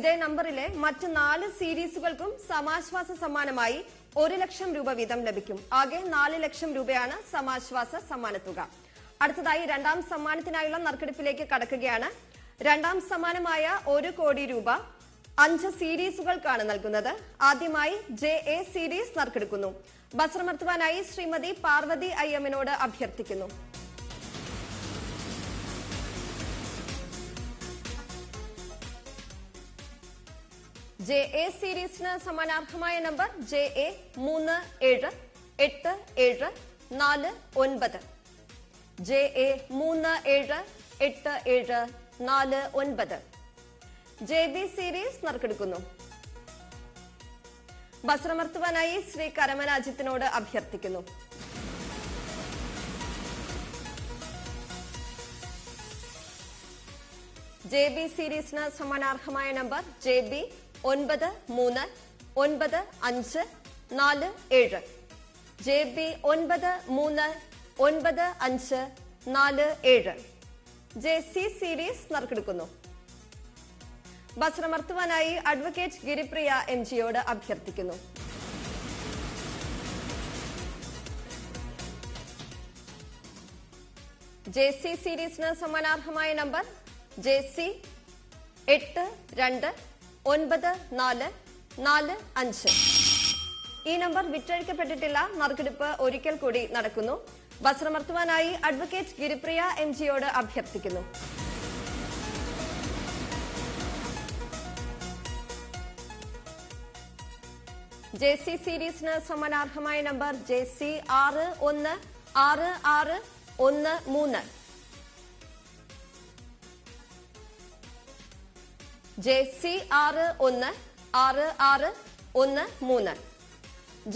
ഇതേ നമ്പറിലെ മറ്റ് 4 സീരീസുകൾക്കും സമാശ്വാസ സമ്മാനമായി 1 ലക്ഷം രൂപ വീതം ലഭിക്കും. ആകെ 4 ലക്ഷം രൂപയാണ് സമാശ്വാസ സമ്മാനത്തുക. അടുത്തതായി രണ്ടാം സമ്മാനത്തിനായുള്ള നറുക്കെടുപ്പിലേക്ക് കടക്കുകയാണ്. രണ്ടാം സമ്മാനമായ 1 കോടി രൂപ 5 സീരീസുകൾക്കാണ് നൽകുന്നത്. ആദ്യമായി JA സീരീസ് നറുക്കെടുക്കുന്നു. ബസ്രമർത്തുവാനായി ശ്രീമതി പാർവതി അയ്യമ്മനോട് അഭ്യർത്ഥിക്കുന്നു. JA സീരീസിന് സമ്മാനാർഹമായ number JA 378749. JA 378749. JB series നറുക്കെടുക്കുന്നു. ബസ്രമർത്തുവാനായി ശ്രീ കരമന അജിത്തിനോട് അഭ്യർത്ഥിക്കുന്നു. JB സീരീസിന് സമ്മാനാർഹമായ number JB 939547. JB 939547. JC series നറുക്കെടുക്കുന്നു. ബസ്രമർത്തുവാനായി അഡ്വക്കേറ്റ് ഗിരിപ്രിയ MGയോട് അഭ്യർത്ഥിക്കുന്നു. JC സീരീസിന് സമ്മാനാർഹമായ നമ്പർ JC 829445. ഈ നമ്പർ വിറ്റഴിക്കപ്പെട്ടിട്ടില്ല. നറുക്കെടുപ്പ് ഒരിക്കൽ കൂടി നടക്കുന്നു. ബസ്രമർത്തുവാനായി അഡ്വക്കേറ്റ് ഗിരിപ്രിയ MGയോട് അഭ്യർത്ഥിക്കുന്നു. JC സീരീസിന് സമ്മാനാർഹമായ number JC 616613. JC 616613.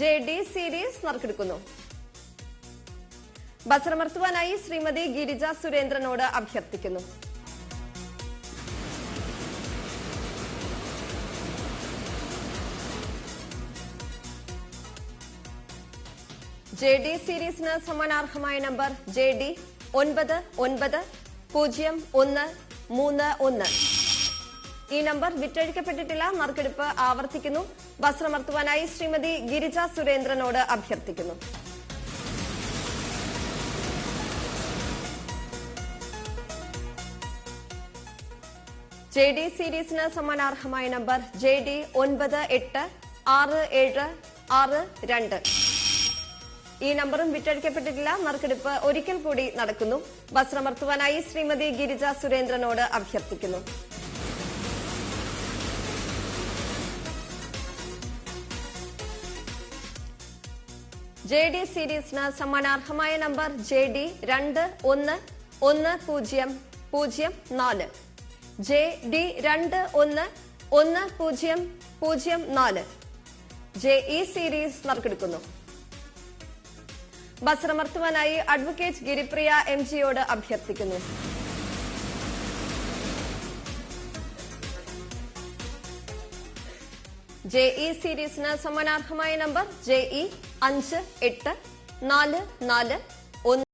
JD series നറുക്കെടുക്കുന്നു. ബസ്രമർത്തുവാനായി ശ്രീമതി ഗിരിജ സുരേന്ദ്രനോട് അഭ്യർത്ഥിക്കുന്നു. JD സീരീസിന് സമ്മാനാർഹമായ നമ്പർ JD 990131. ഈ നമ്പർ വിറ്റഴിക്കപ്പെട്ടിട്ടില്ല. നറുക്കെടുപ്പ് ആവർത്തിക്കുന്നു. ബസ്രമർത്തുവാനായി ശ്രീമതി ഗിരിജ സുരേന്ദ്രനോട് അഭ്യർത്ഥിക്കുന്നു. JD സീരീസിന് സമ്മാനാർഹമായ നമ്പർ JD 986762. ഈ നമ്പറും വിറ്റഴിക്കപ്പെട്ടിട്ടില്ല. നറുക്കെടുപ്പ് ഒരിക്കൽ കൂടി നടക്കുന്നു. ബസ്രമർത്തുവാനായി ശ്രീമതി ഗിരിജ സുരേന്ദ്രനോട് അഭ്യർത്ഥിക്കുന്നു. JD സീരീസിന് സമ്മാനാർഹമായ number JD 211004. JD 211004. JE series നറുക്കെടുക്കുന്നു. ബസ്രമർത്തുവാനായി അഡ്വക്കേറ്റ് ഗിരിപ്രിയ MGയോട് അഭ്യർത്ഥിക്കുന്നു. JE സീരീസിന് സമ്മാനാർഹമായ നമ്പർ JE 5844.